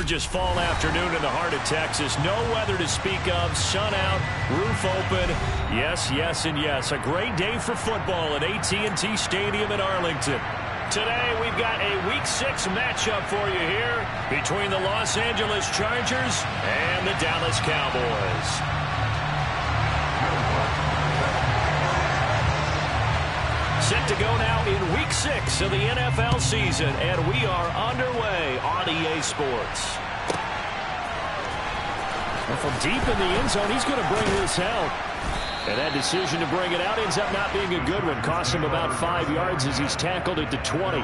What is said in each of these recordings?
gorgeous fall afternoon in the heart of Texas. No weather to speak of. Sun out, roof open. Yes, yes, and yes. A great day for football at AT&T Stadium in Arlington. Today, we've got a Week 6 matchup for you here between the Los Angeles Chargers and the Dallas Cowboys. Set to go now in Week 6 of the NFL season, and we are underway on EA Sports. Well, from deep in the end zone, he's going to bring this out. And that decision to bring it out ends up not being a good one. Costs him about 5 yards as he's tackled at the 20.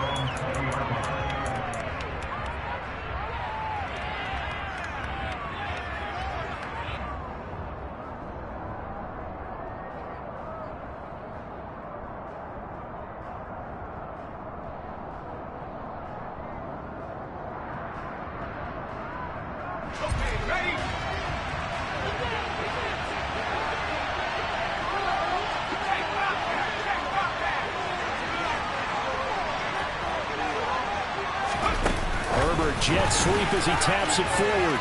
Jet sweep as he taps it forward.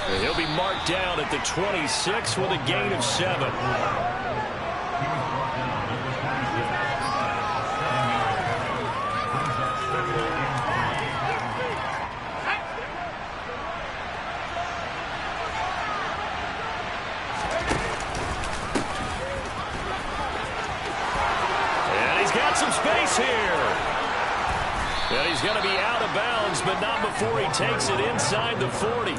And he'll be marked down at the 26 with a gain of 7. And he's got some space here. And he's going to be out of bounds, but not before he takes it inside the 40.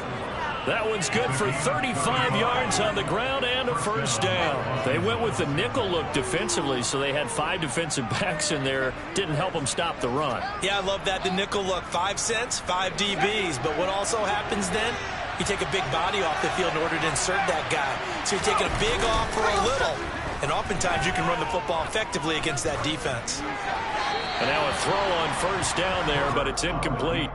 That one's good for 35 yards on the ground and a first down. They went with the nickel look defensively, so they had 5 defensive backs in there. Didn't help them stop the run. Yeah, I love that, the nickel look. 5 cents, 5 DBs. But what also happens then, you take a big body off the field in order to insert that guy. So you're taking a big off for a little. And oftentimes you can run the football effectively against that defense. And now a throw on first down there, but it's incomplete.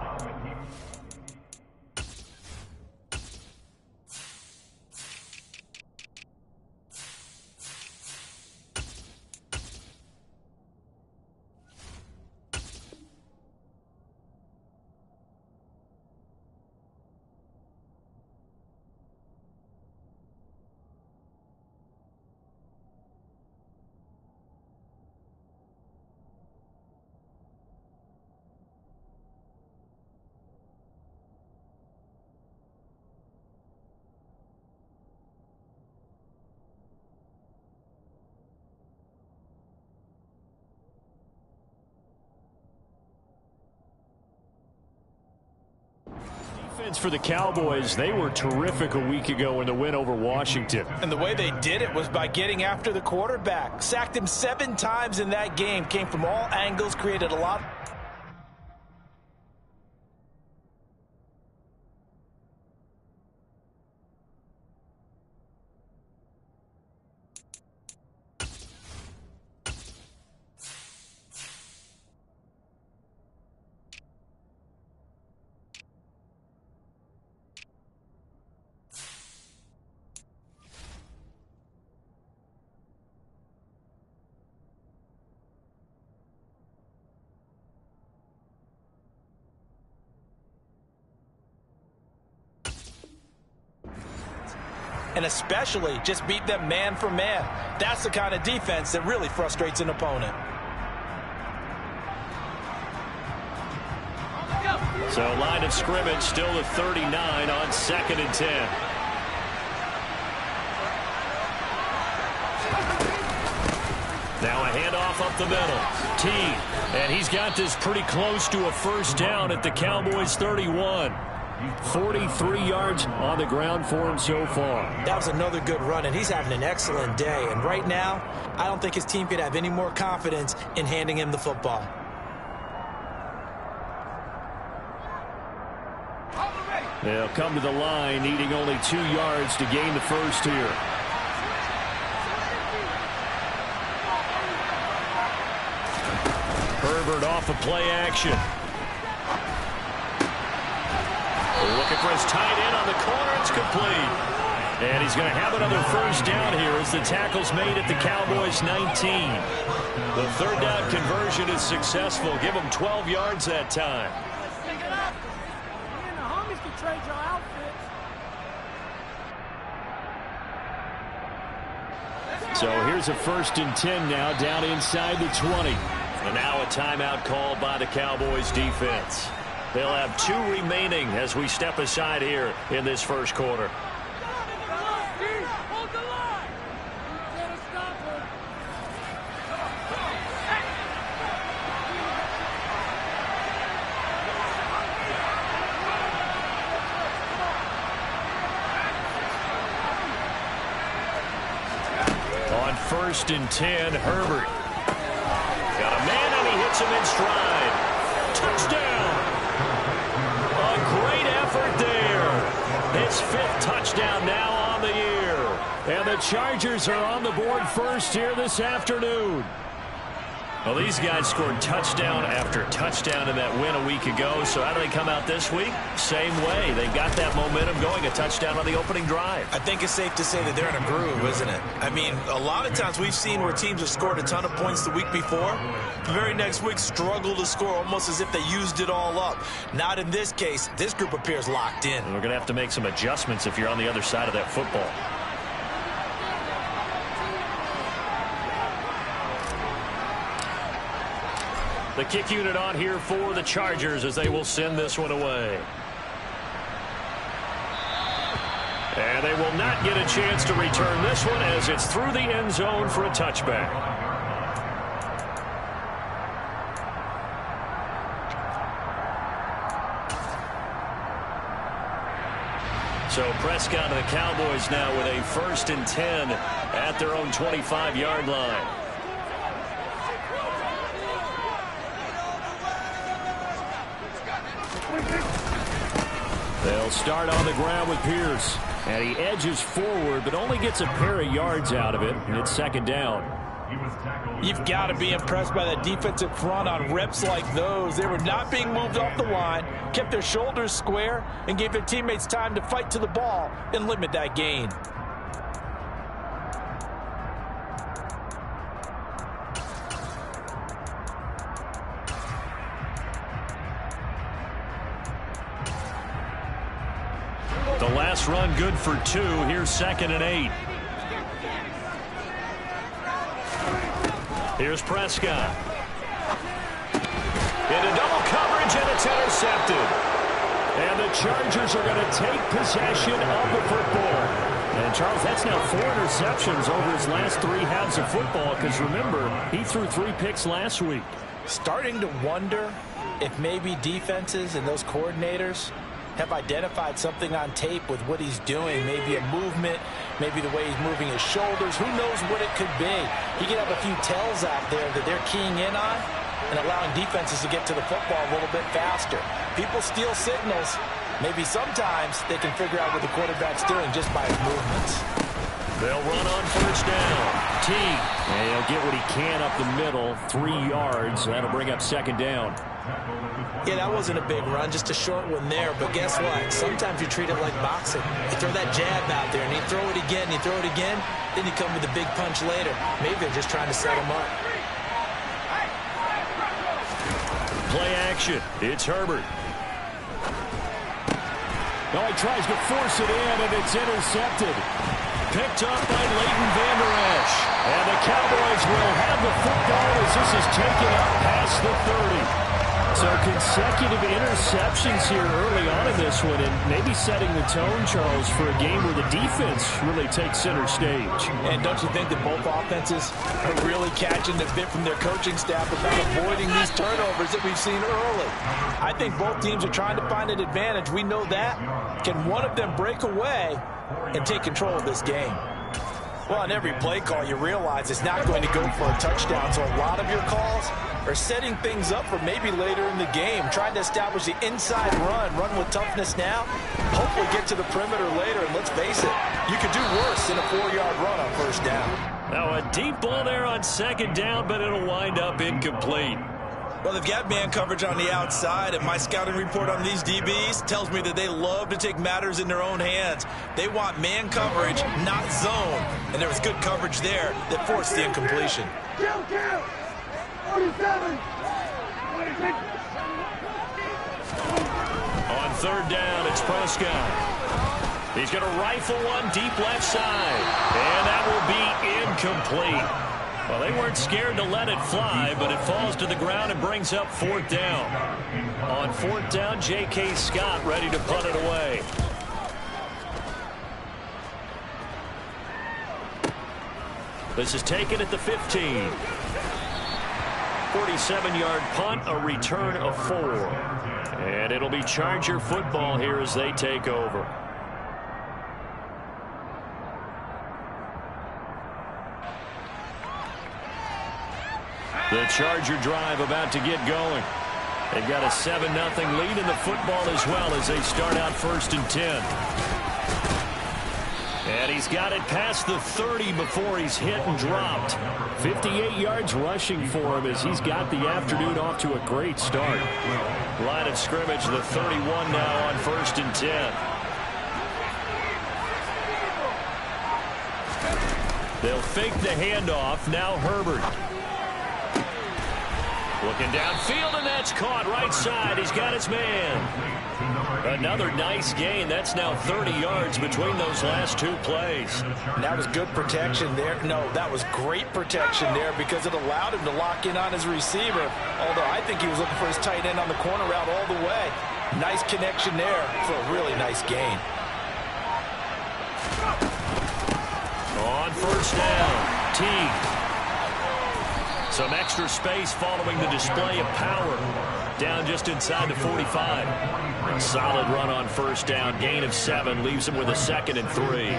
For the Cowboys, they were terrific a week ago in the win over Washington. And the way they did it was by getting after the quarterback. Sacked him 7 times in that game. Came from all angles, created a lot. And especially just beat them man for man. That's the kind of defense that really frustrates an opponent. So line of scrimmage still at 39 on 2nd and 10. Now a handoff up the middle. T. And he's got this pretty close to a first down at the Cowboys 31. 43 yards on the ground for him so far. That was another good run, and he's having an excellent day. And right now, I don't think his team could have any more confidence in handing him the football. They'll come to the line, needing only 2 yards to gain the first here. Herbert off of play action. Looking for his tight end on the corner. It's complete. And he's going to have another first down here as the tackle's made at the Cowboys 19. The third down conversion is successful. Give them 12 yards that time. So here's a 1st and 10 now, down inside the 20. And now a timeout called by the Cowboys defense. They'll have 2 remaining as we step aside here in this first quarter. On 1st and 10, Herbert. Got a man and he hits him in stride. Touchdown. A great effort there. His 5th touchdown now on the year. And the Chargers are on the board first here this afternoon. Well, these guys scored touchdown after touchdown in that win a week ago. So how do they come out this week? Same way. They got that momentum going, a touchdown on the opening drive. I think it's safe to say that they're in a groove, isn't it? I mean, a lot of times we've seen where teams have scored a ton of points the week before. The very next week struggle to score almost as if they used it all up. Not in this case. This group appears locked in. And we're going to have to make some adjustments if you're on the other side of that football. The kick unit on here for the Chargers as they will send this one away. And they will not get a chance to return this one as it's through the end zone for a touchback. So Prescott and the Cowboys now with a 1st and 10 at their own 25-yard line. They'll start on the ground with Pierce. And he edges forward, but only gets a pair of yards out of it. And it's 2nd down. You've got to be impressed by that defensive front on reps like those. They were not being moved off the line, kept their shoulders square, and gave their teammates time to fight to the ball and limit that gain. The last run good for 2. Here's 2nd and 8. Here's Prescott. Into double coverage, and it's intercepted. And the Chargers are going to take possession of the football. And, Charles, that's now 4 interceptions over his last 3 halves of football because, remember, he threw 3 picks last week. Starting to wonder if maybe defenses and those coordinators have identified something on tape with what he's doing. Maybe a movement, maybe the way he's moving his shoulders. Who knows what it could be? He could have a few tells out there that they're keying in on and allowing defenses to get to the football a little bit faster. People steal signals. Maybe sometimes they can figure out what the quarterback's doing just by his movements. They'll run on 1st down. T. And he'll get what he can up the middle, 3 yards. That'll bring up 2nd down. Yeah, that wasn't a big run, just a short one there. But guess what? Sometimes you treat it like boxing. You throw that jab out there, and you throw it again, you throw it again, then you come with a big punch later. Maybe they're just trying to set him up. Play action. It's Herbert. Oh, he tries to force it in, and it's intercepted. Picked up by Leighton Vander Esch. And the Cowboys will have the football as this is taken up past the 30. So consecutive interceptions here early on in this one, and maybe setting the tone, Charles, for a game where the defense really takes center stage. And don't you think that both offenses are really catching the bit from their coaching staff about avoiding these turnovers that we've seen early? I think both teams are trying to find an advantage. We know that. Can one of them break away and take control of this game? Well, on every play call, you realize it's not going to go for a touchdown. So a lot of your calls are setting things up for maybe later in the game, trying to establish the inside run with toughness now, hopefully get to the perimeter later. And let's face it, you could do worse than a 4-yard run on 1st down. Now a deep ball there on 2nd down, but it'll wind up incomplete. Well, they've got man coverage on the outside, and my scouting report on these DBs tells me that they love to take matters in their own hands. They want man coverage, not zone. And there was good coverage there that forced the incompletion. 47. On 3rd down, it's Prescott. He's going to rifle one deep left side. And that will be incomplete. Well, they weren't scared to let it fly, but it falls to the ground and brings up 4th down. On 4th down, J.K. Scott ready to punt it away. This is taken at the 15. 47-yard punt, a return of 4. And it'll be Charger football here as they take over. The Charger drive about to get going. They've got a 7-0 lead in the football as well as they start out 1st and 10. And he's got it past the 30 before he's hit and dropped. 58 yards rushing for him as he's got the afternoon off to a great start. Line of scrimmage, the 31 now on 1st and 10. They'll fake the handoff. Now Herbert. Looking downfield, and that's caught right side. He's got his man. Another nice gain. That's now 30 yards between those last 2 plays. And that was good protection there. No, that was great protection there because it allowed him to lock in on his receiver. Although I think he was looking for his tight end on the corner route all the way. Nice connection there for a really nice gain. On 1st down, Teague. Some extra space following the display of power. Down just inside the 45. A solid run on 1st down. Gain of 7 leaves him with a 2nd and 3.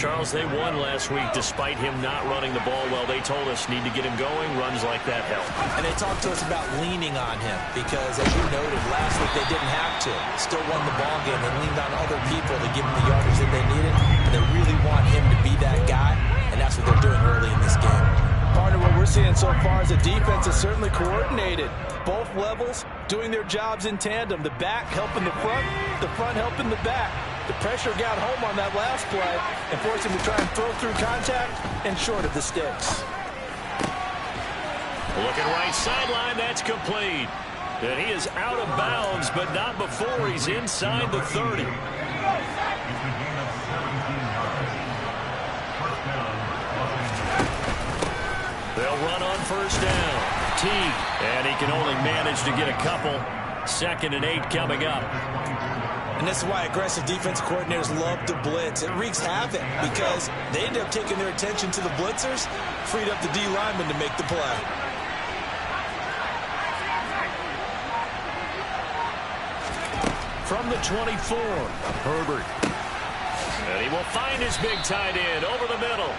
Charles, they won last week despite him not running the ball well. They told us need to get him going. Runs like that help. And they talked to us about leaning on him because, as you noted, last week they didn't have to. Still won the ball game. They leaned on other people to give him the yardage that they needed. And they really want him to be that guy. And that's what they're doing early in this game. Partner, what we're seeing so far is the defense is certainly coordinated. Both levels doing their jobs in tandem. The back helping the front helping the back. The pressure got home on that last play and forced him to try and throw through contact and short of the sticks. Looking right sideline, that's complete. And he is out of bounds, but not before he's inside the 30. They'll run on 1st down. Teague, and he can only manage to get a couple. 2nd and 8 coming up. And this is why aggressive defense coordinators love to blitz. It wreaks havoc because they end up taking their attention to the blitzers, freed up the D lineman to make the play. From the 24, Herbert. And he will find his big tight end over the middle.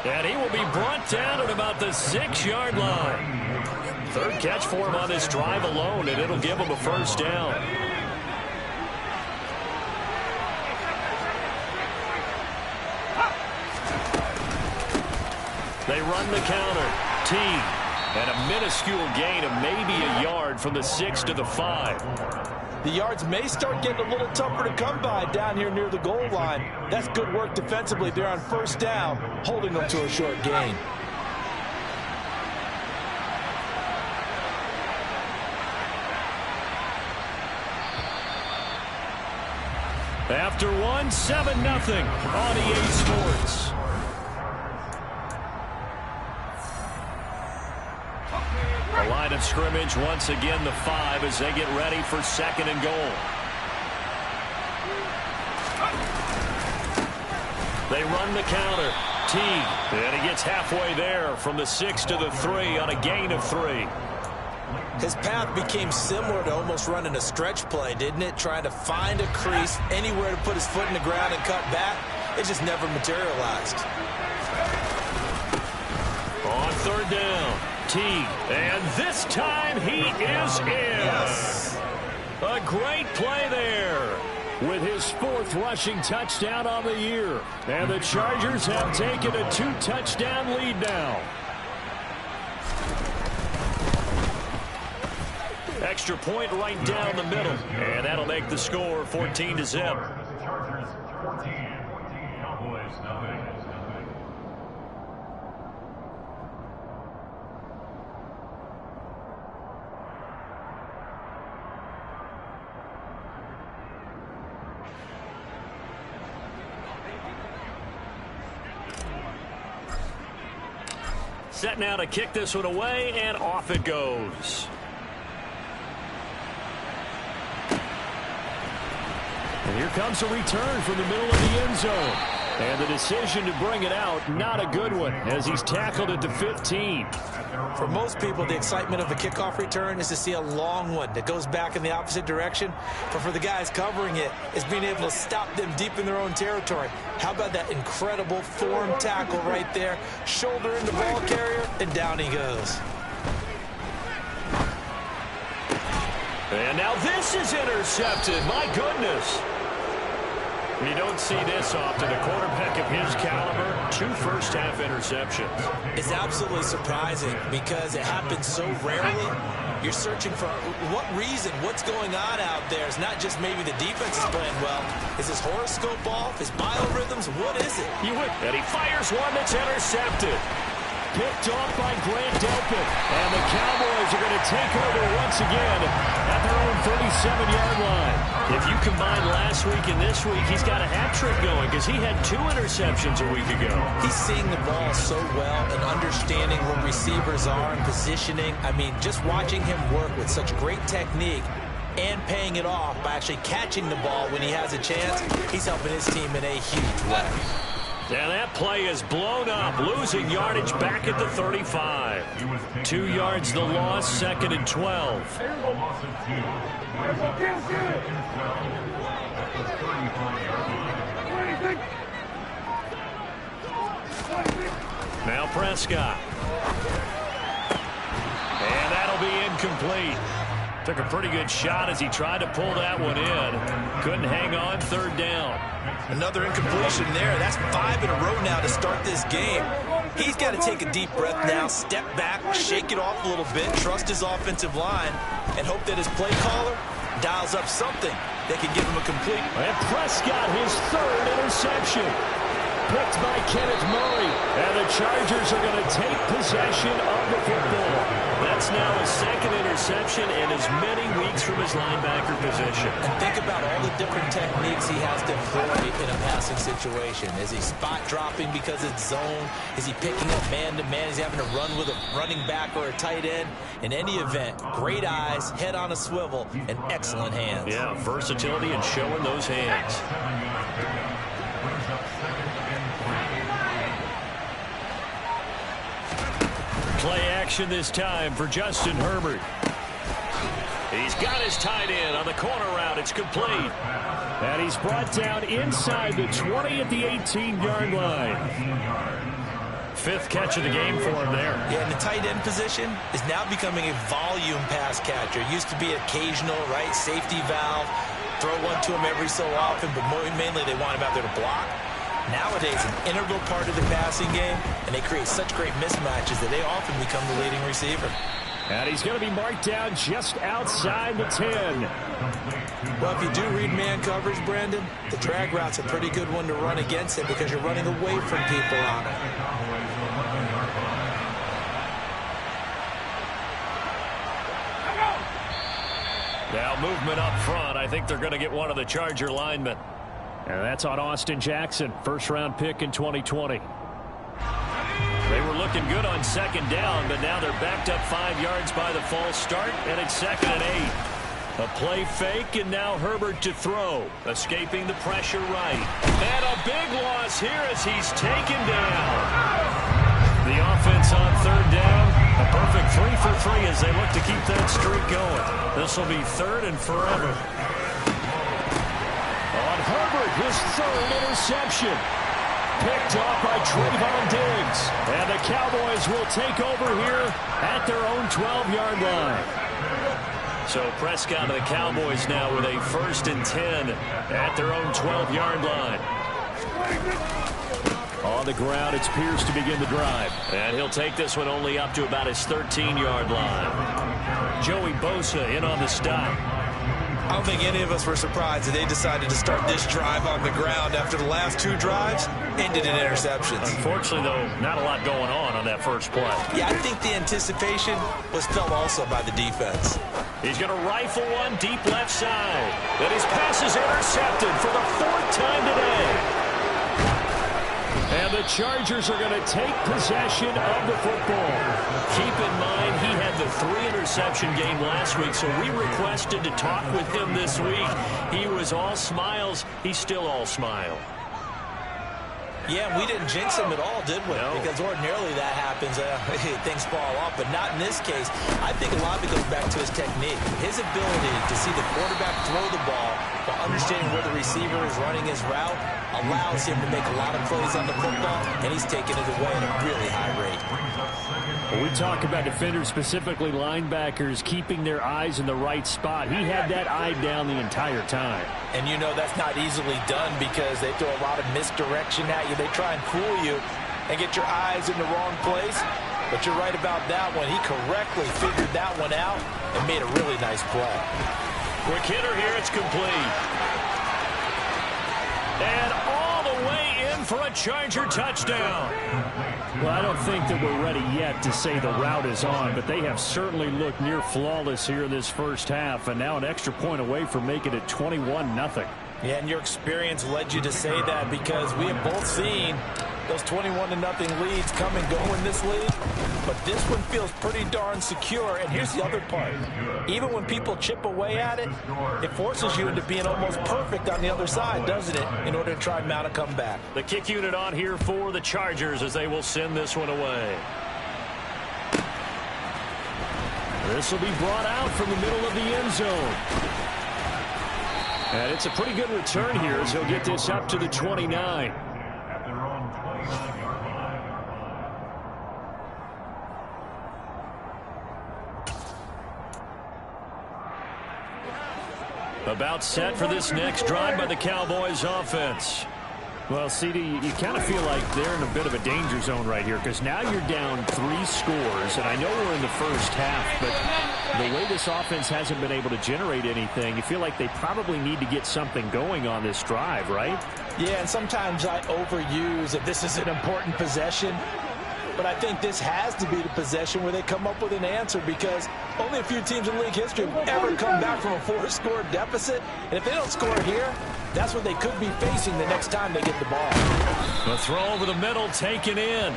And he will be brought down at about the 6-yard line. 3rd catch for him on this drive alone, and it'll give him a 1st down. They run the counter. Teague. And a minuscule gain of maybe a yard from the 6 to the 5. The yards may start getting a little tougher to come by down here near the goal line. That's good work defensively there on 1st down, holding them to a short gain. After one, 7-0 on EA Sports. The line of scrimmage once again the 5 as they get ready for 2nd and goal. They run the counter. Teague. And he gets halfway there from the 6 to the 3 on a gain of 3. His path became similar to almost running a stretch play, didn't it? Trying to find a crease, anywhere to put his foot in the ground and cut back. It just never materialized. On 3rd down, Teague. And this time he is in. Yes. A great play there with his 4th rushing touchdown on the year. And the Chargers have taken a 2-touchdown lead now. Extra point right down the middle. And that'll make the score 14-0. Set now to kick this one away, and off it goes. And here comes a return from the middle of the end zone. And the decision to bring it out, not a good one, as he's tackled at the 15. For most people, the excitement of a kickoff return is to see a long one that goes back in the opposite direction. But for the guys covering it, it's being able to stop them deep in their own territory. How about that incredible form tackle right there? Shoulder in the ball carrier, and down he goes. And now this is intercepted. My goodness. You don't see this often. A quarterback of his caliber, 2 first-half interceptions. It's absolutely surprising because it happens so rarely. You're searching for what reason, what's going on out there. It's not just maybe the defense is playing well. Is his horoscope off? His biorhythms? What is it? And he fires one that's intercepted. Picked off by Grant Delpit. And the Cowboys are going to take over once again at their own 37-yard line. If you combine last week and this week, he's got a hat trick going because he had 2 interceptions a week ago. He's seeing the ball so well and understanding where receivers are and positioning. I mean, just watching him work with such great technique and paying it off by actually catching the ball when he has a chance, he's helping his team in a huge way. And that play is blown up, losing yardage back at the 35. 2 yards the loss, 2nd and 12. Now Prescott. And that'll be incomplete. Took a pretty good shot as he tried to pull that one in. Couldn't hang on, 3rd down. Another incompletion there. That's 5 in a row now to start this game. He's got to take a deep breath now, step back, shake it off a little bit, trust his offensive line, and hope that his play caller dials up something that can give him a complete. And Prescott, his 3rd interception. Picked by Kenneth Murray. And the Chargers are going to take possession of the football. That's now his 2nd interception in as many weeks from his linebacker position. And think about all the different techniques he has to employ in a passing situation. Is he spot dropping because it's zone? Is he picking up man-to-man? Is he having to run with a running back or a tight end? In any event, great eyes, head on a swivel, and excellent hands. Yeah, versatility and showing those hands. Play action this time for Justin Herbert. He's got his tight end on the corner route. It's complete. And he's brought down inside the 20 at the 18-yard line. 5th catch of the game for him there. Yeah, and the tight end position is now becoming a volume pass catcher. Used to be occasional, right, safety valve. Throw one to him every so often, but mainly they want him out there to block. Nowadays, an integral part of the passing game, and they create such great mismatches that they often become the leading receiver. And he's going to be marked down just outside the 10. Well, if you do read man coverage, Brandon, the drag route's a pretty good one to run against it because you're running away from people on it. Now movement up front. I think they're going to get one of the Charger linemen. And that's on Austin Jackson, 1st-round pick in 2020. They were looking good on 2nd down, but now they're backed up 5 yards by the false start, and it's 2nd and 8. A play fake, and now Herbert to throw, escaping the pressure right. And a big loss here as he's taken down. The offense on 3rd down, a perfect 3 for 3 as they look to keep that streak going. This will be 3rd and forever. Herbert, his 3rd interception. Picked off by Trayvon Diggs. And the Cowboys will take over here at their own 12-yard line. So Prescott and the Cowboys now with a 1st and 10 at their own 12-yard line. On the ground, it's Pierce to begin the drive. And he'll take this one only up to about his 13-yard line. Joey Bosa in on the stop. I don't think any of us were surprised that they decided to start this drive on the ground after the last 2 drives ended in interceptions. Unfortunately, though, not a lot going on that first play. Yeah, I think the anticipation was felt also by the defense. He's going to rifle one deep left side. And his pass is intercepted for the 4th time today. And And the Chargers are going to take possession of the football. Keep in mind, he had the 3-interception game last week, so we requested to talk with him this week. He was all smiles. He's still all smile. Yeah, we didn't jinx him at all, did we? No. Because ordinarily that happens. Things fall off, but not in this case. I think a lot of it goes back to his technique. His ability to see the quarterback throw the ball while understanding where the receiver is running his route allows him to make a lot of plays on the football, and he's taking it away at a really high rate. When we talk about defenders, specifically linebackers, keeping their eyes in the right spot. He had that eye down the entire time. And you know that's not easily done because they throw a lot of misdirection at you. They try and fool you and get your eyes in the wrong place. But you're right about that one. He correctly figured that one out and made a really nice play. Quick hitter here. It's complete. And all the way in for a Charger touchdown. Well, I don't think that we're ready yet to say the route is on, but they have certainly looked near flawless here in this first half, and now an extra point away from making it 21-0. Yeah, and your experience led you to say that because we have both seen those 21-0 leads come and go in this league. But this one feels pretty darn secure. And here's the other part. Even when people chip away at it, it forces you into being almost perfect on the other side, doesn't it, in order to try and mount a comeback. The kick unit on here for the Chargers as they will send this one away. This will be brought out from the middle of the end zone. And it's a pretty good return here as he'll get this up to the 29. About set for this next drive by the Cowboys offense. Well, CD, you kind of feel like they're in a bit of a danger zone right here because now you're down 3 scores, and I know we're in the first half, but the way this offense hasn't been able to generate anything, you feel like they probably need to get something going on this drive, right? Yeah, and sometimes I overuse that this is an important possession. But I think this has to be the possession where they come up with an answer because only a few teams in league history have ever come back from a 4-score deficit. And if they don't score here, that's what they could be facing the next time they get the ball. The throw over the middle taken in.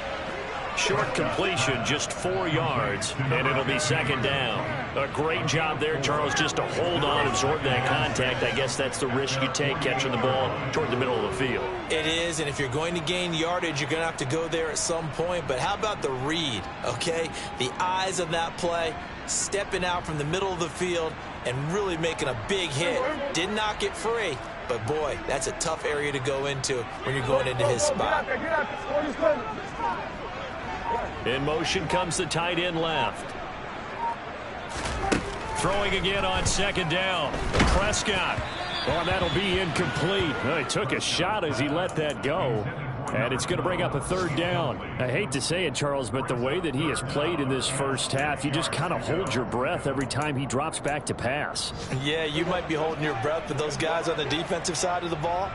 Short completion, just 4 yards, and it'll be second down. A great job there, Charles, just to hold on, absorb that contact. I guess that's the risk you take catching the ball toward the middle of the field. It is, and if you're going to gain yardage, you're going to have to go there at some point. But how about the read, okay? The eyes of that play, stepping out from the middle of the field and really making a big hit. Did not get free, but, boy, that's a tough area to go into when you're going into his spot. In motion comes the tight end left. Throwing again on second down. Prescott. Oh, that'll be incomplete. Well, he took a shot as he let that go. And it's going to bring up a third down. I hate to say it, Charles, but the way that he has played in this first half, you just kind of hold your breath every time he drops back to pass. Yeah, you might be holding your breath, but those guys on the defensive side of the ball,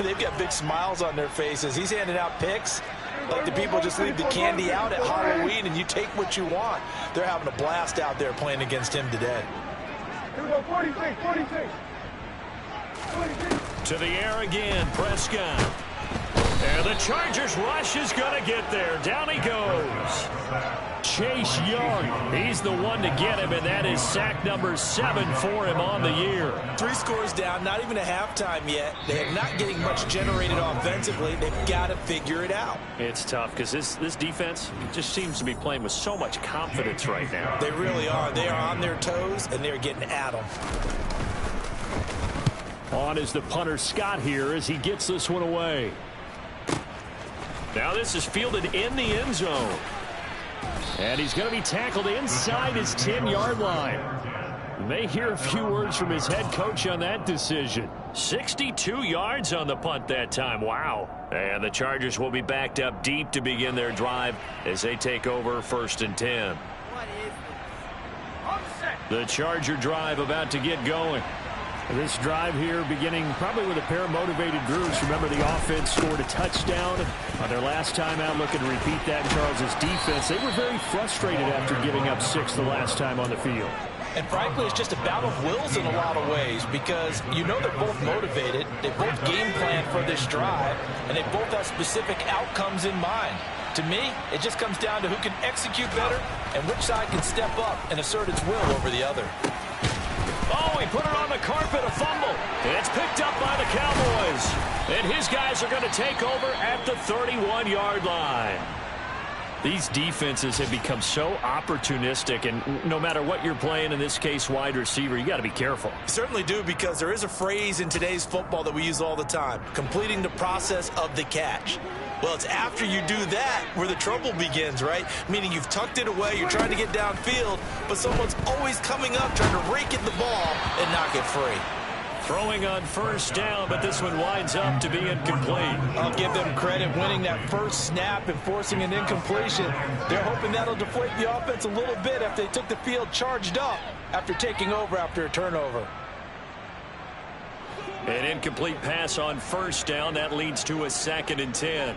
they've got big smiles on their faces. He's handing out picks. Like the people just leave the candy out at Halloween and you take what you want. They're having a blast out there playing against him today. To the air again, Prescott. And the Chargers rush is going to get there. Down he goes. Chase Young, he's the one to get him, and that is sack number 7 for him on the year. 3 scores down, not even a halftime yet. They are not getting much generated offensively. They've got to figure it out. It's tough because this defense just seems to be playing with so much confidence right now. They really are. They are on their toes, and they're getting at them. On is the punter Scott here as he gets this one away. Now this is fielded in the end zone. And he's going to be tackled inside his 10-yard line. You may hear a few words from his head coach on that decision. 62 yards on the punt that time. Wow. And the Chargers will be backed up deep to begin their drive as they take over 1st and 10. The Charger drive about to get going. This drive here beginning probably with a pair of motivated groups. Remember, the offense scored a touchdown on their last time out. Looking to repeat that in Charles's defense. They were very frustrated after giving up 6 the last time on the field. And frankly, it's just a battle of wills in a lot of ways because you know they're both motivated, they both game plan for this drive, and they both have specific outcomes in mind. To me, it just comes down to who can execute better and which side can step up and assert its will over the other. Oh, he put it on the carpet, a fumble. And it's picked up by the Cowboys. And his guys are going to take over at the 31-yard line. These defenses have become so opportunistic, and no matter what you're playing, in this case wide receiver, you got to be careful. You certainly do, because there is a phrase in today's football that we use all the time, completing the process of the catch. Well, it's after you do that where the trouble begins, right? Meaning you've tucked it away, you're trying to get downfield, but someone's always coming up trying to rake at the ball and knock it free. Throwing on first down, but this one winds up to be incomplete. I'll give them credit winning that first snap and forcing an incompletion. They're hoping that'll deflate the offense a little bit after they took the field charged up after taking over after a turnover. An incomplete pass on first down. That leads to a 2nd and 10.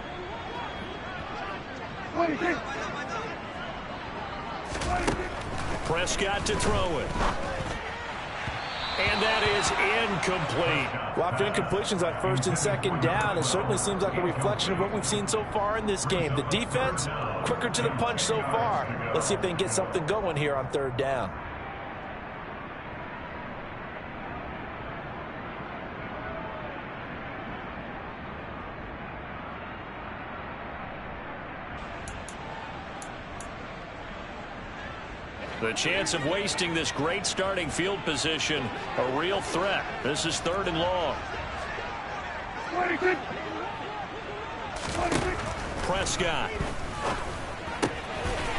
Prescott to throw it. And that is incomplete. Well, after incompletions on 1st and 2nd down, it certainly seems like a reflection of what we've seen so far in this game. The defense, quicker to the punch so far. Let's see if they can get something going here on 3rd down. The chance of wasting this great starting field position, a real threat. This is 3rd and long. Prescott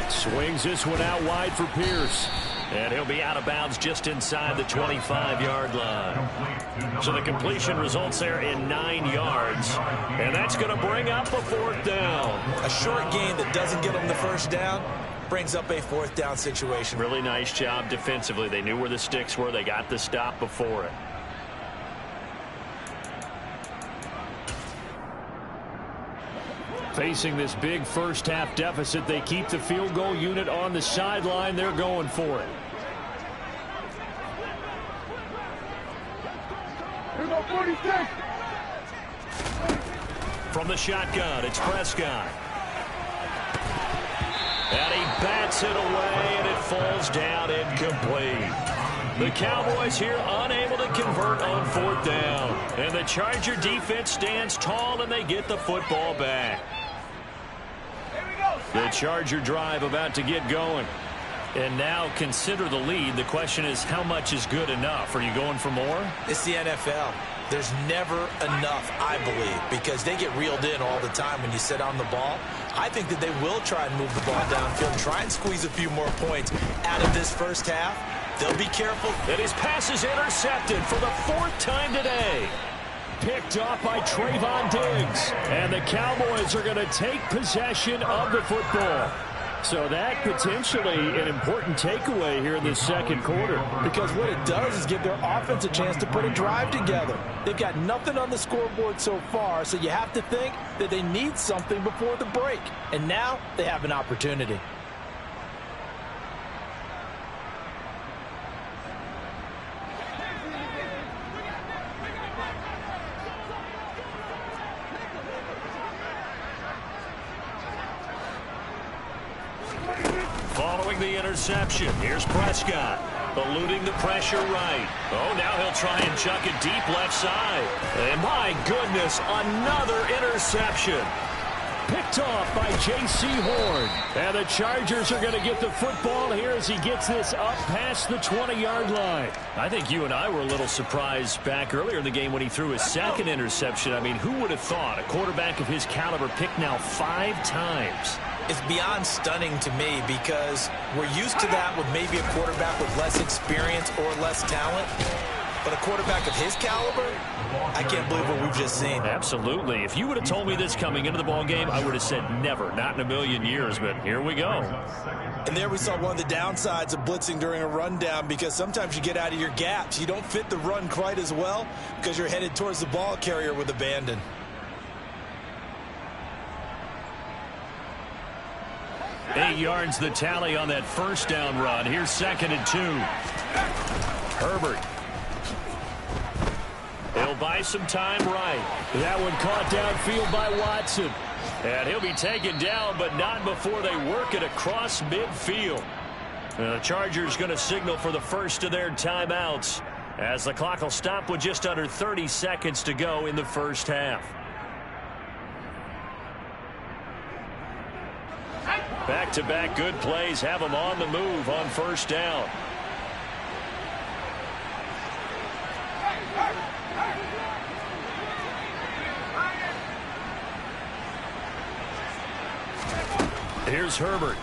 swings this one out wide for Pierce. And he'll be out of bounds just inside the 25-yard line. So the completion results there in 9 yards. And that's going to bring up a 4th down. A short gain that doesn't get them the first down brings up a 4th down situation. Really nice job defensively. They knew where the sticks were. They got the stop before it. Facing this big first-half deficit, they keep the field goal unit on the sideline. They're going for it. From the shotgun, it's Prescott. And he bats it away, and it falls down incomplete. The Cowboys here unable to convert on 4th down. And the Charger defense stands tall, and they get the football back. The Charger drive about to get going. And now consider the lead. The question is, how much is good enough? Are you going for more? It's the NFL. There's never enough, I believe, because they get reeled in all the time when you sit on the ball. I think that they will try and move the ball downfield, try and squeeze a few more points out of this first half. They'll be careful. And his pass is intercepted for the 4th time today. Picked off by Trayvon Diggs. And the Cowboys are going to take possession of the football. So that potentially an important takeaway here in the 2nd quarter. Because what it does is give their offense a chance to put a drive together. They've got nothing on the scoreboard so far, so you have to think that they need something before the break. And now they have an opportunity. Following the interception, here's Prescott, eluding the pressure right. Oh, now he'll try and chuck it deep left side. And my goodness, another interception. Picked off by J.C. Horn. And the Chargers are going to get the football here as he gets this up past the 20-yard line. I think you and I were a little surprised back earlier in the game when he threw his 2nd interception. I mean, who would have thought a quarterback of his caliber picked now 5 times? It's beyond stunning to me because we're used to that with maybe a quarterback with less experience or less talent. But a quarterback of his caliber, I can't believe what we've just seen. Absolutely. If you would have told me this coming into the ball game, I would have said never, not in a million years, but here we go. And there we saw one of the downsides of blitzing during a rundown, because sometimes you get out of your gaps. You don't fit the run quite as well because you're headed towards the ball carrier with abandon. 8 yards the tally on that first down run. Here's 2nd and 2. Herbert. He'll buy some time right. That one caught downfield by Watson. And he'll be taken down, but not before they work it across midfield. The Chargers going to signal for the first of their timeouts, as the clock will stop with just under 30 seconds to go in the first half. Back-to-back good plays have them on the move on first down. Here's Herbert.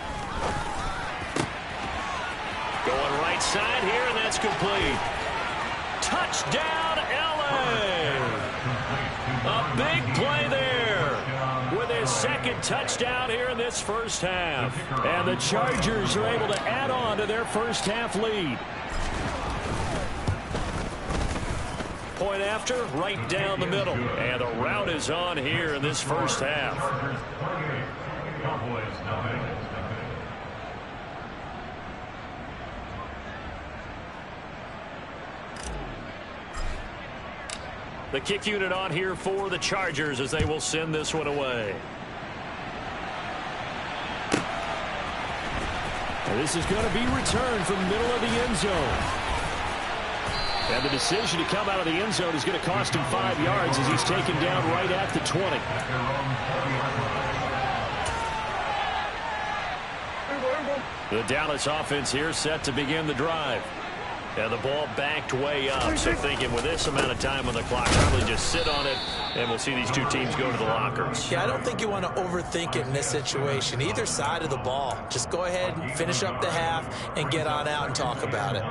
Going right side here, and that's complete. Touchdown, L.A. A big play there with his 2nd touchdown here in this first half. And the Chargers are able to add on to their first half lead. Point after, right down the middle. And the route is on here in this first half. The kick unit on here for the Chargers as they will send this one away. And this is going to be returned from the middle of the end zone. And the decision to come out of the end zone is going to cost him 5 yards as he's taken down right at the 20. The Dallas offense here set to begin the drive. And the ball backed way up. So thinking with this amount of time on the clock, probably just sit on it, and we'll see these two teams go to the lockers. Yeah, I don't think you want to overthink it in this situation. Either side of the ball. Just go ahead and finish up the half and get on out and talk about it.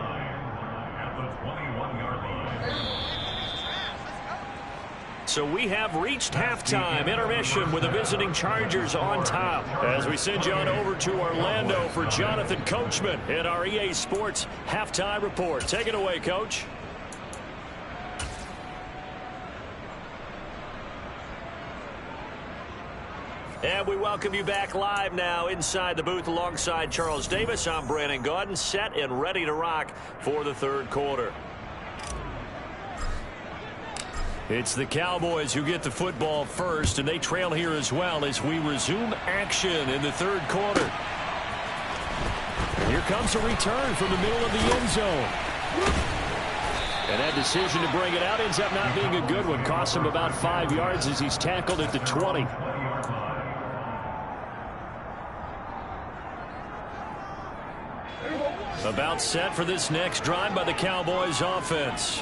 So we have reached halftime intermission with the visiting Chargers on top. As we send you on over to Orlando for Jonathan Coachman in our EA Sports halftime report. Take it away, Coach. And we welcome you back live now inside the booth alongside Charles Davis. I'm Brandon Gaudin, set and ready to rock for the third quarter. It's the Cowboys who get the football first, and they trail here as well as we resume action in the third quarter. And here comes a return from the middle of the end zone. And that decision to bring it out ends up not being a good one. Costs him about 5 yards as he's tackled at the 20. About set for this next drive by the Cowboys offense.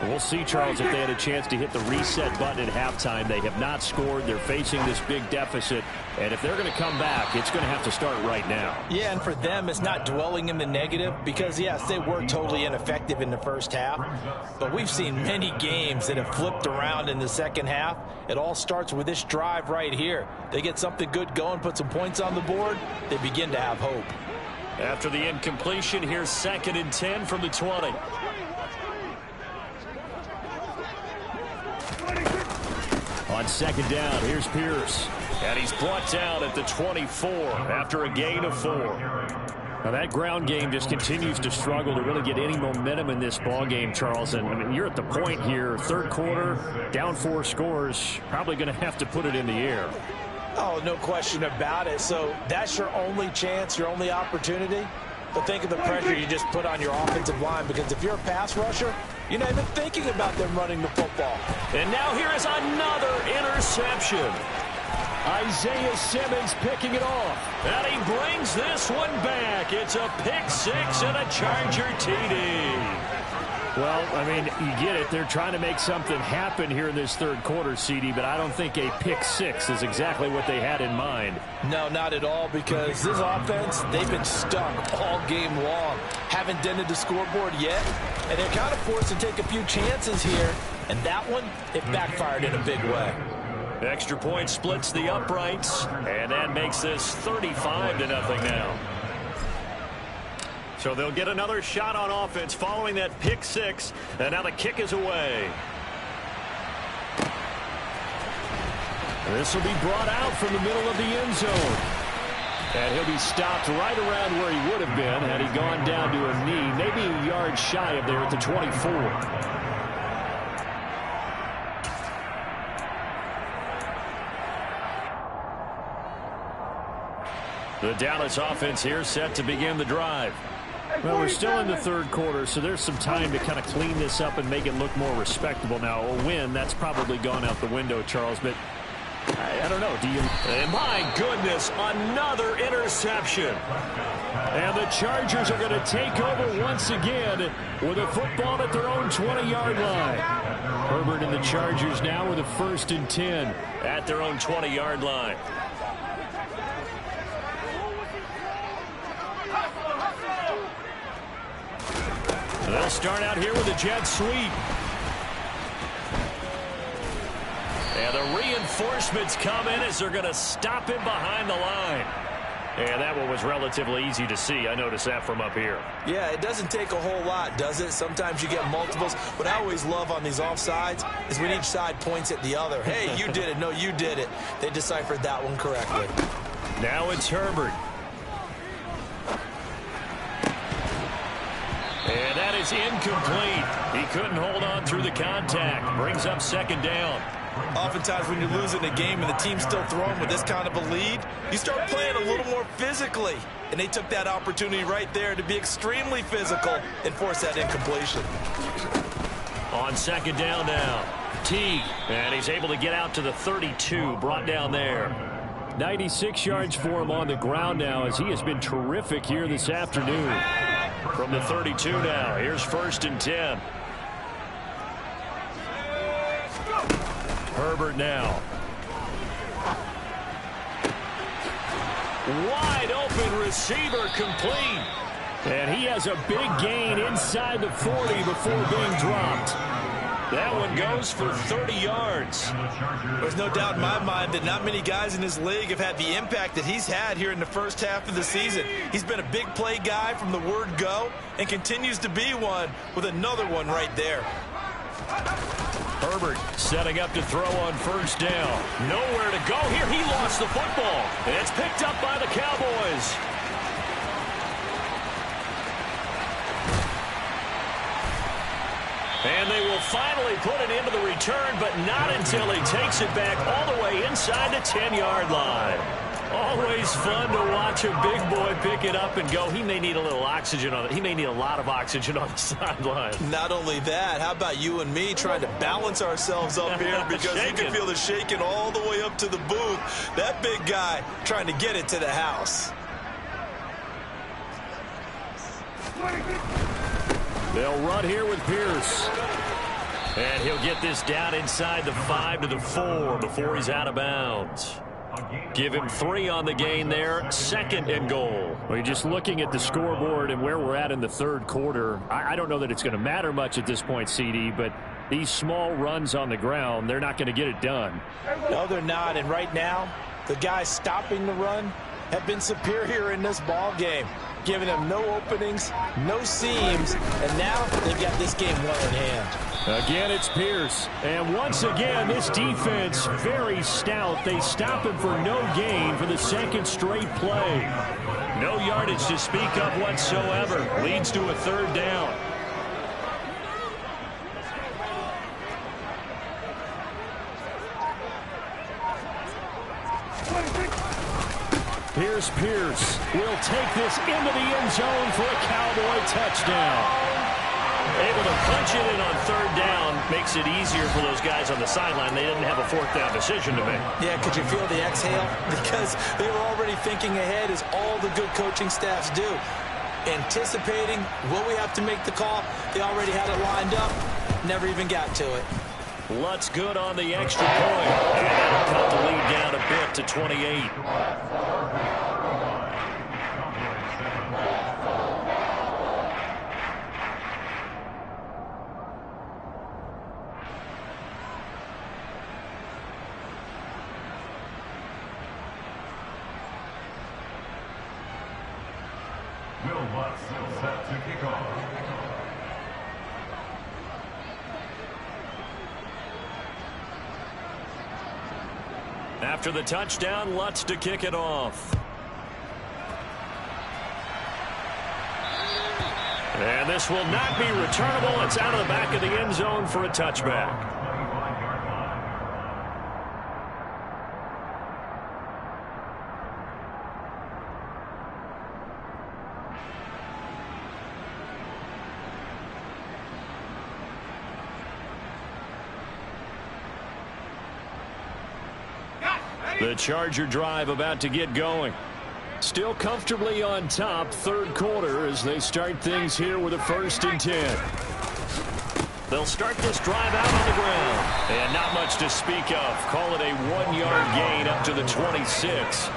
We'll see, Charles, if they had a chance to hit the reset button at halftime. They have not scored. They're facing this big deficit. And if they're going to come back, it's going to have to start right now. Yeah, and for them, it's not dwelling in the negative because, yes, they were totally ineffective in the first half. But we've seen many games that have flipped around in the second half. It all starts with this drive right here. They get something good going, put some points on the board, they begin to have hope. After the incompletion, here's 2nd and 10 from the 20. On second down, here's Pierce. And he's brought down at the 24 after a gain of 4. Now that ground game just continues to struggle to really get any momentum in this ball game, Charles. And I mean, you're at the point here, third quarter, down 4 scores, probably going to have to put it in the air. Oh, no question about it. So that's your only chance, your only opportunity. But think of the pressure you just put on your offensive line, because if you're a pass rusher, you're not even thinking about them running the football. And now here is another interception. Isaiah Simmons picking it off. And he brings this one back. It's a pick 6 and a Charger TD. Well, I mean, you get it. They're trying to make something happen here in this third quarter, CD, but I don't think a pick 6 is exactly what they had in mind. No, not at all, because this offense, they've been stuck all game long. Haven't dented the scoreboard yet, and they're kind of forced to take a few chances here, and that one, it backfired in a big way. Extra point splits the uprights, and that makes this 35-0 now. So they'll get another shot on offense following that pick 6, and now the kick is away. This will be brought out from the middle of the end zone. And he'll be stopped right around where he would have been had he gone down to a knee, maybe a yard shy of there at the 24. The Dallas offense here set to begin the drive. Well, we're still in the third quarter, so there's some time to kind of clean this up and make it look more respectable. Now, a win, that's probably gone out the window, Charles, but I don't know. Do you? And my goodness, another interception. And the Chargers are going to take over once again with a football at their own 20-yard line. Herbert and the Chargers now with a 1st and 10 at their own 20-yard line. They'll start out here with a jet sweep. And the reinforcements come in as they're going to stop him behind the line. And that one was relatively easy to see. I noticed that from up here. Yeah, it doesn't take a whole lot, does it? Sometimes you get multiples. What I always love on these offsides is when each side points at the other. Hey, you did it. No, you did it. They deciphered that one correctly. Now it's Herbert. And that is incomplete. He couldn't hold on through the contact. Brings up 2nd down. Oftentimes when you're losing a game and the team's still throwing with this kind of a lead, you start playing a little more physically. And they took that opportunity right there to be extremely physical and force that incompletion. On 2nd down now, Teague. And he's able to get out to the 32, brought down there. 96 yards for him on the ground now as he has been terrific here this afternoon. From the 32 now, here's 1st and 10. Herbert now. Wide open receiver complete. And he has a big gain inside the 40 before being dropped. That one goes for 30 yards. There's no doubt in my mind that not many guys in this league have had the impact that he's had here in the first half of the season. He's been a big play guy from the word go and continues to be one with another one right there. Herbert setting up to throw on 1st down. Nowhere to go here. He lost the football. And it's picked up by the Cowboys. And they will finally put it into the return, but not until he takes it back all the way inside the 10-yard line. Always fun to watch a big boy pick it up and go. He may need a little oxygen on it. He may need a lot of oxygen on the sideline. Not only that, how about you and me trying to balance ourselves up here because you can feel the shaking all the way up to the booth. That big guy trying to get it to the house. They'll run here with Pierce. And he'll get this down inside the 5 to the 4 before he's out of bounds. Give him 3 on the gain there. 2nd and goal. Well, you're just looking at the scoreboard and where we're at in the third quarter. I don't know that it's going to matter much at this point, CD, but these small runs on the ground, they're not going to get it done. No, they're not. And right now, the guys stopping the run have been superior in this ball game, giving them no openings, no seams, and now they've got this game well in hand. Again, it's Pierce. And once again, this defense very stout. They stop him for no gain for the 2nd straight play. No yardage to speak of whatsoever. Leads to a 3rd down. Here's Pierce. Will take this into the end zone for a Cowboy touchdown. Able to punch it in on 3rd down. Makes it easier for those guys on the sideline. They didn't have a 4th down decision to make. Yeah, could you feel the exhale? Because they were already thinking ahead, as all the good coaching staffs do. Anticipating, will we have to make the call? They already had it lined up. Never even got to it. Lutz good on the extra point. And that'll cut the lead down a bit to 28. Set to kick off. After the touchdown, Lutz to kick it off. And this will not be returnable. It's out of the back of the end zone for a touchback. The Charger drive about to get going. Still comfortably on top, third quarter as they start things here with a 1st and 10. They'll start this drive out on the ground. And not much to speak of. Call it a 1-yard gain up to the 26.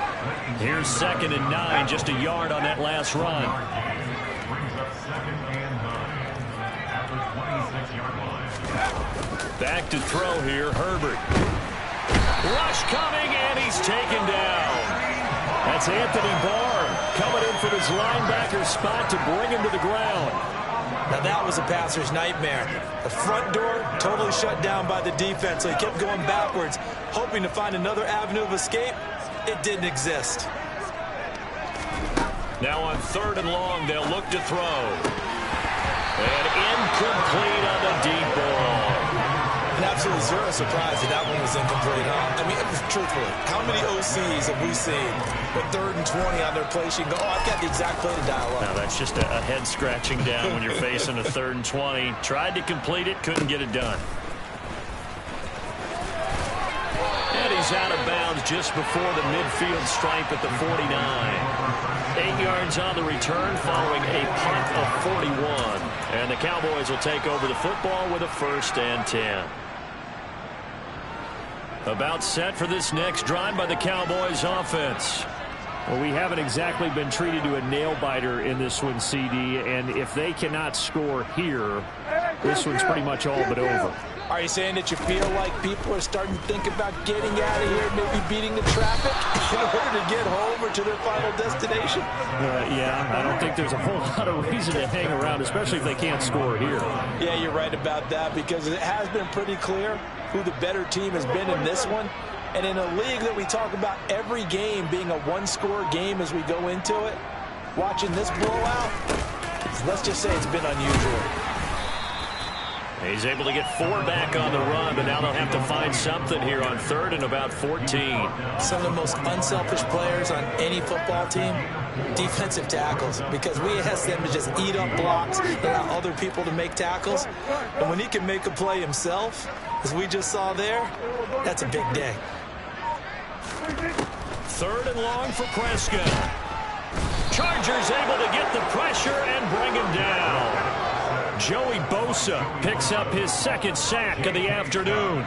Here's 2nd and 9, just a yard on that last run. Brings up 2nd and 9 at the 26-yard line. Back to throw here, Herbert. Rush coming, and he's taken down. That's Anthony Barr coming in from his linebacker spot to bring him to the ground. Now that was a passer's nightmare. The front door totally shut down by the defense, so he kept going backwards, hoping to find another avenue of escape. It didn't exist. Now on 3rd and long, they'll look to throw. And incomplete on the deep ball. And absolutely zero surprise that one was incomplete, huh? I mean, truthfully, how many OCs have we seen with 3rd and 20 on their play sheet and go, oh, I've got the exact play to dial up? Now, that's just a head scratching down when you're facing a 3rd and 20. Tried to complete it, couldn't get it done. And he's out of bounds just before the midfield stripe at the 49. 8 yards on the return following a punt of 41. And the Cowboys will take over the football with a 1st and 10. About set for this next drive by the Cowboys offense. Well, we haven't exactly been treated to a nail-biter in this one, CD, and if they cannot score here, this one's pretty much all but over. Are you saying that you feel like people are starting to think about getting out of here, maybe beating the traffic in order to get home or to their final destination? Yeah, I don't think there's a whole lot of reason to hang around, especially if they can't score here. Yeah, you're right about that, because it has been pretty clear who the better team has been in this one. And in a league that we talk about every game being a one-score game as we go into it, watching this blowout, let's just say it's been unusual. He's able to get 4 back on the run, but now they'll have to find something here on 3rd and about 14. Some of the most unselfish players on any football team, defensive tackles, because we ask them to just eat up blocks, allow other people to make tackles. And when he can make a play himself, as we just saw there, that's a big day. 3rd and long for Prescott. Chargers able to get the pressure and bring him down. Joey Bosa picks up his 2nd sack of the afternoon.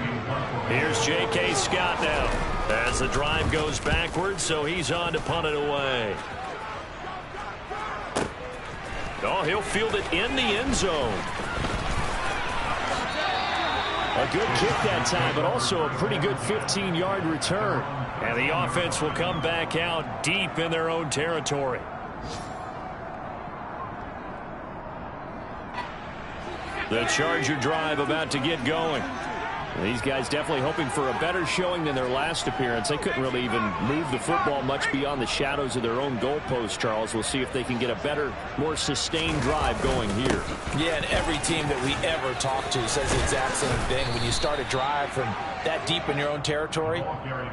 Here's J.K. Scott now as the drive goes backwards, so he's on to punt it away. Oh, he'll field it in the end zone. A good kick that time, but also a pretty good 15-yard return. And the offense will come back out deep in their own territory. The Charger drive about to get going. These guys definitely hoping for a better showing than their last appearance. They couldn't really even move the football much beyond the shadows of their own goalpost, Charles. We'll see if they can get a better, more sustained drive going here. Yeah, and every team that we ever talk to says the exact same thing. When you start a drive from that deep in your own territory,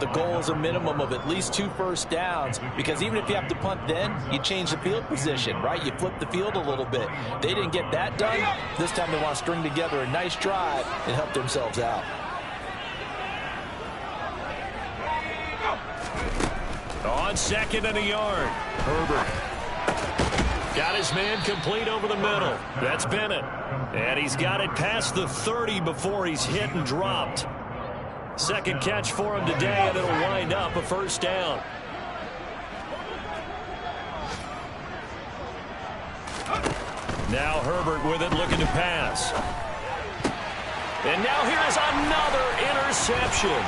the goal is a minimum of at least 2 first downs, because even if you have to punt then, you change the field position, right? You flip the field a little bit. They didn't get that done. This time they want to string together a nice drive and help themselves out. On 2nd and a yard, Herbert got his man complete over the middle. That's Bennett. And he's got it past the 30 before he's hit and dropped. 2nd catch for him today, and it'll wind up a 1st down. Now Herbert with it, looking to pass. And now here is another interception.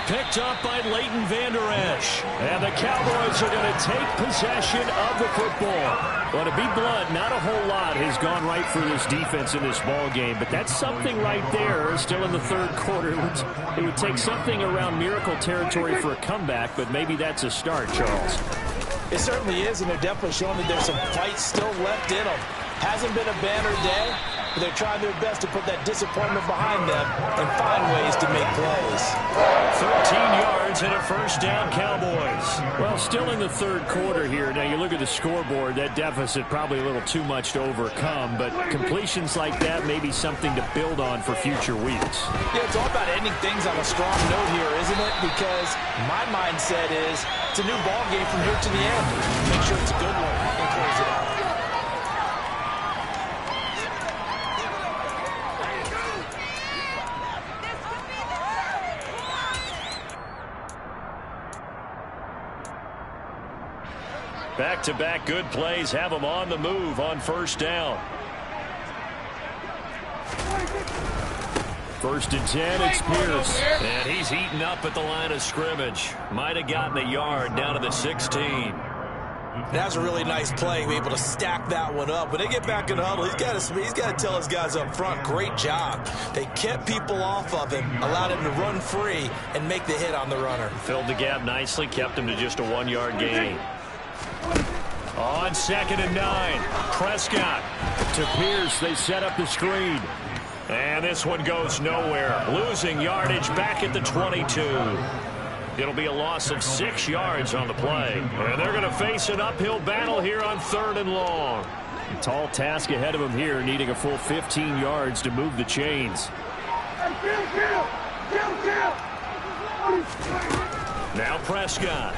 Picked up by Leighton Vander Esch. And the Cowboys are going to take possession of the football. Well, to be blunt, not a whole lot has gone right for this defense in this ball game, but that's something right there. Still in the 3rd quarter. It would take something around miracle territory for a comeback, but maybe that's a start, Charles. It certainly is, and they're definitely showing that there's some fight still left in them. Hasn't been a banner day, but they're trying their best to put that disappointment behind them and find ways to make plays. 13 yards and a first down, Cowboys. Well, still in the third quarter here. Now, you look at the scoreboard, that deficit probably a little too much to overcome, but completions like that may be something to build on for future weeks. Yeah, it's all about ending things on a strong note here, isn't it? Because my mindset is it's a new ball game from here to the end. Make sure it's a good one and close it out. Back-to-back good plays have them on the move on first down. First and 10, it's Pierce. And he's eaten up at the line of scrimmage. Might have gotten a yard down to the 16. That's a really nice play, be able to stack that one up. When they get back in the huddle, he's got to tell his guys up front, great job. They kept people off of him, allowed him to run free and make the hit on the runner. Filled the gap nicely, kept him to just a 1-yard gain. On 2nd and 9, Prescott to Pierce. They set up the screen. And this one goes nowhere. Losing yardage back at the 22. It'll be a loss of 6 yards on the play. And they're going to face an uphill battle here on 3rd and long. A tall task ahead of them here, needing a full 15 yards to move the chains. Now Prescott.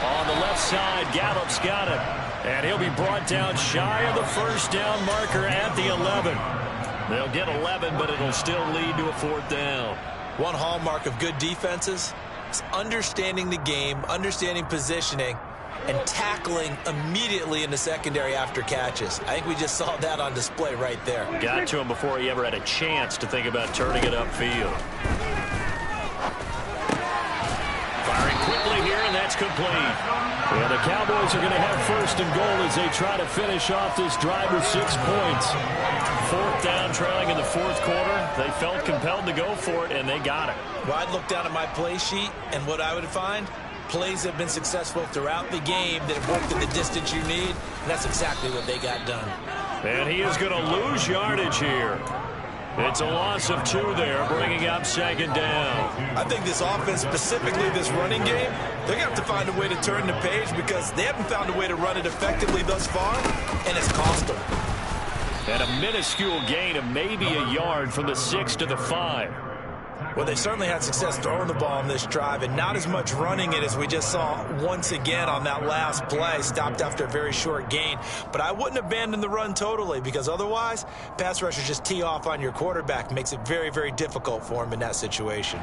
On the left side, Gallup's got it. And he'll be brought down shy of the first down marker at the 11. They'll get 11, but it'll still lead to a 4th down. One hallmark of good defenses is understanding the game, understanding positioning, and tackling immediately in the secondary after catches. I think we just saw that on display right there. Got to him before he ever had a chance to think about turning it upfield. Firing quickly here, and that's complete. Yeah, the Cowboys are going to have 1st and goal as they try to finish off this drive with 6 points. 4th down, trailing in the 4th quarter. They felt compelled to go for it, and they got it. Well, I'd look down at my play sheet, and what I would find, plays have been successful throughout the game that have worked in the distance you need, and that's exactly what they got done. And he is going to lose yardage here. It's a loss of 2 there, bringing up 2nd down. I think this offense, specifically this running game, they're going to have to find a way to turn the page because they haven't found a way to run it effectively thus far, and it's cost them. And a minuscule gain of maybe a yard from the 6 to the 5. Well, they certainly had success throwing the ball on this drive and not as much running it as we just saw once again on that last play. Stopped after a very short gain. But I wouldn't abandon the run totally because otherwise, pass rushers just tee off on your quarterback. Makes it very, very difficult for him in that situation.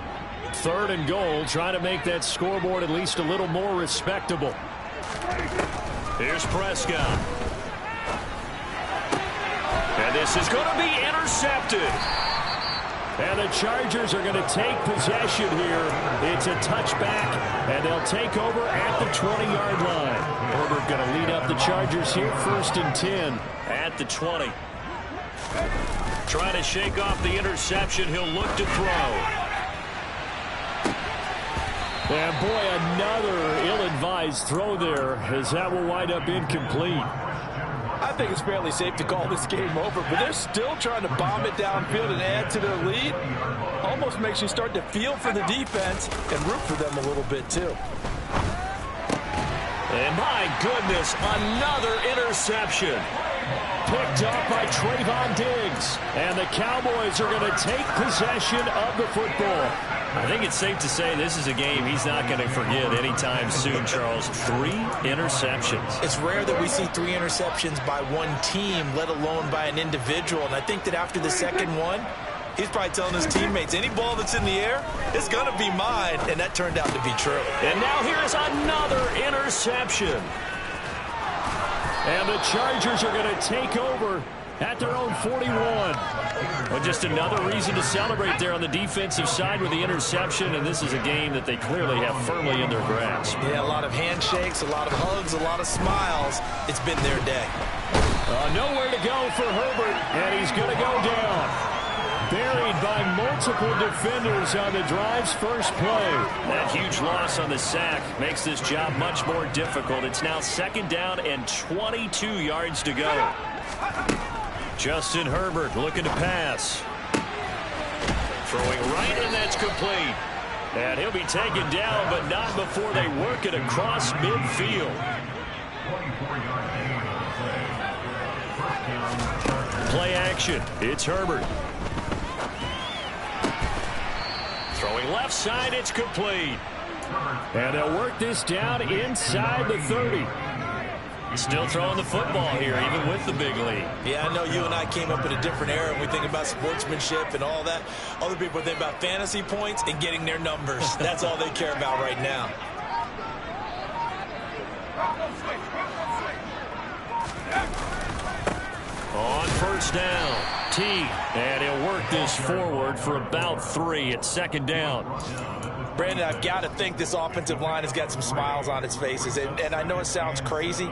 3rd and goal, trying to make that scoreboard at least a little more respectable. Here's Prescott. And this is going to be intercepted. And the Chargers are going to take possession here. It's a touchback, and they'll take over at the 20-yard line. Herbert going to lead up the Chargers here, 1st and 10 at the 20. Trying to shake off the interception. He'll look to throw. And boy, another ill-advised throw there, as that will wind up incomplete. I think it's fairly safe to call this game over, but they're still trying to bomb it downfield and add to their lead. Almost makes you start to feel for the defense and root for them a little bit, too. And my goodness, another interception. Picked up by Trayvon Diggs. And the Cowboys are going to take possession of the football. I think it's safe to say this is a game he's not going to forget anytime soon, Charles. 3 interceptions. It's rare that we see 3 interceptions by one team, let alone by an individual. And I think that after the second one, he's probably telling his teammates, any ball that's in the air, it's going to be mine. And that turned out to be true. And now here's another interception. And the Chargers are going to take over at their own 41. Well, just another reason to celebrate there on the defensive side with the interception, and this is a game that they clearly have firmly in their grasp. Yeah, a lot of handshakes, a lot of hugs, a lot of smiles. It's been their day. Nowhere to go for Herbert, and he's going to go down. buried by multiple defenders on the drive's first play. That huge loss on the sack makes this job much more difficult. It's now 2nd down and 22 yards to go. Justin Herbert looking to pass. Throwing right, and that's complete. And he'll be taken down, but not before they work it across midfield. Play action. It's Herbert. Throwing left side, it's complete. And they'll work this down inside the 30. Still throwing the football here, even with the big lead. Yeah, I know you and I came up in a different era, and we think about sportsmanship and all that. Other people think about fantasy points and getting their numbers. That's all they care about right now. On first down, T, and he'll work this forward for about 3 at 2nd down. Brandon, I've got to think this offensive line has got some smiles on its faces, and I know it sounds crazy,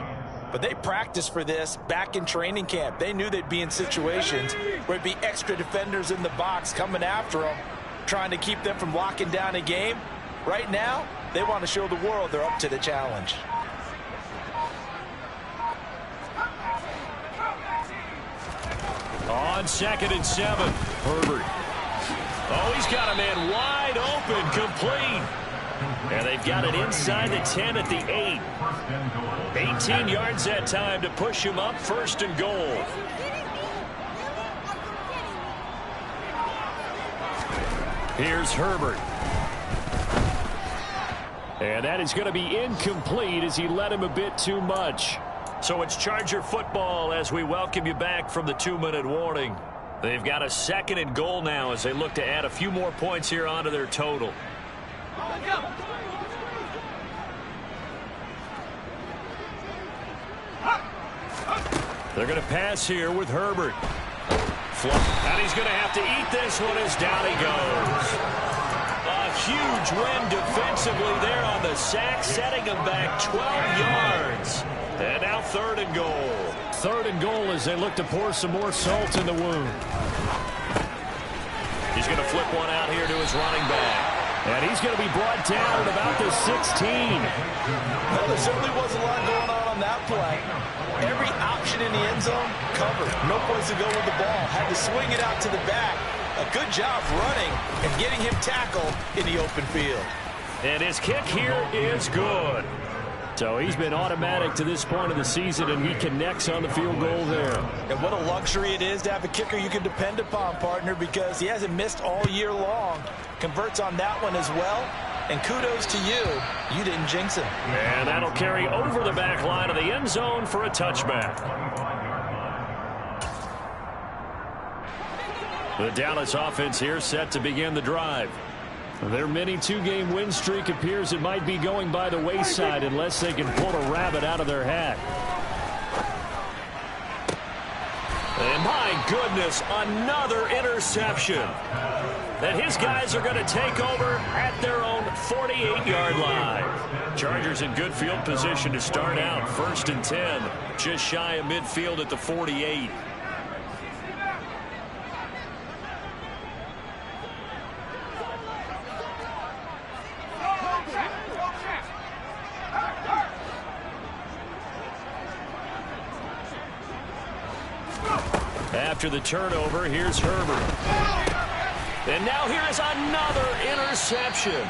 but they practiced for this back in training camp. They knew they'd be in situations where it'd be extra defenders in the box coming after them, trying to keep them from locking down a game. Right now, they want to show the world they're up to the challenge. On 2nd and 7, Herbert. Oh, he's got a man wide open, complete. And they've got it inside the 10 at the 8. 18 yards that time to push him up 1st and goal. Here's Herbert. And that is going to be incomplete as he led him a bit too much. So it's Charger football as we welcome you back from the 2-minute warning. They've got a 2nd and goal now as they look to add a few more points here onto their total. They're going to pass here with Herbert. And he's going to have to eat this one as down he goes. A huge win defensively there on the sack, setting him back 12 yards. And now 3rd and goal. 3rd and goal as they look to pour some more salt in the wound. He's going to flip one out here to his running back. And he's going to be brought down at about the 16. Well, there certainly was a lot going on that play. Every option in the end zone covered. No place to go with the ball. Had to swing it out to the back. A good job running and getting him tackled in the open field. And his kick here is good. So he's been automatic to this point of the season, and he connects on the field goal there. And what a luxury it is to have a kicker you can depend upon, partner, because he hasn't missed all year long. Converts on that one as well. And kudos to you. You didn't jinx him. And that'll carry over the back line of the end zone for a touchback. The Dallas offense here set to begin the drive. Their mini 2-game win streak appears it might be going by the wayside unless they can pull a rabbit out of their hat. And my goodness, another interception. And his guys are going to take over at their own 48-yard line. Chargers in good field position to start out. 1st and 10, just shy of midfield at the 48. After the turnover, here's Herbert. And now here is another interception.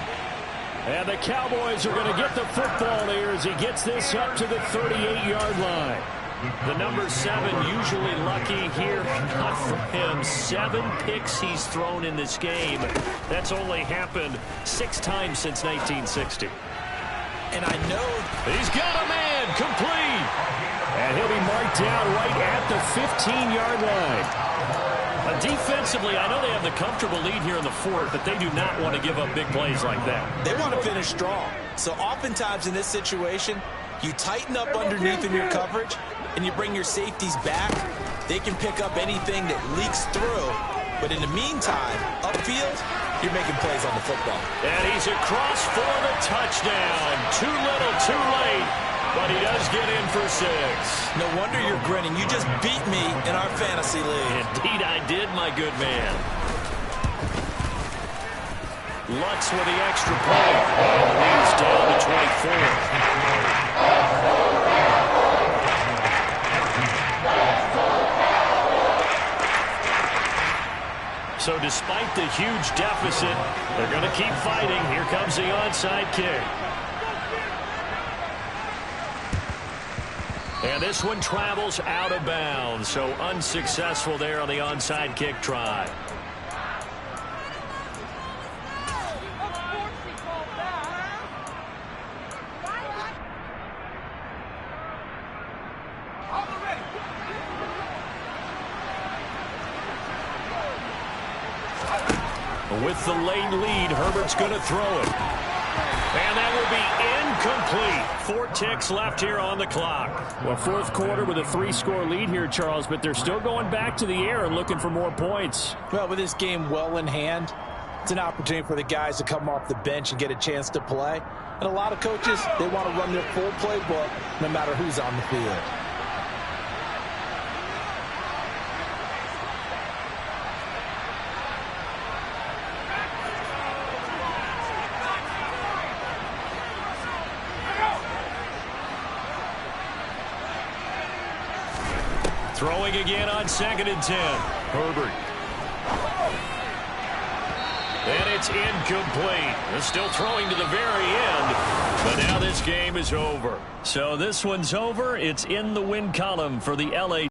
And the Cowboys are going to get the football here as he gets this up to the 38-yard line. The number 7 usually lucky here, not for him. 7 picks he's thrown in this game. That's only happened 6 times since 1960. And I know he's got a man complete. And he'll be marked down right at the 15-yard line. Defensively, I know they have the comfortable lead here in the 4th, but they do not want to give up big plays like that. They want to finish strong. So oftentimes in this situation, you tighten up underneath in your coverage, and you bring your safeties back. They can pick up anything that leaks through. But in the meantime, upfield, you're making plays on the football. And he's across for the touchdown. Too little, too late. But he does get in for 6. No wonder you're grinning. You just beat me in our fantasy league. Indeed I did, my good man. Lutz with the extra point. And the lead is down to 24. So despite the huge deficit, they're going to keep fighting. Here comes the onside kick. And this one travels out of bounds, so unsuccessful there on the onside kick try. With the late lead, Herbert's going to throw it. And that will be incomplete. 4 ticks left here on the clock. Well, fourth quarter with a 3-score lead here, Charles, but they're still going back to the air and looking for more points. Well, with this game well in hand, it's an opportunity for the guys to come off the bench and get a chance to play. And a lot of coaches, they want to run their full playbook no matter who's on the field. Throwing again on 2nd and 10. Herbert. And it's incomplete. They're still throwing to the very end. But now this game is over. So this one's over. It's in the win column for the LA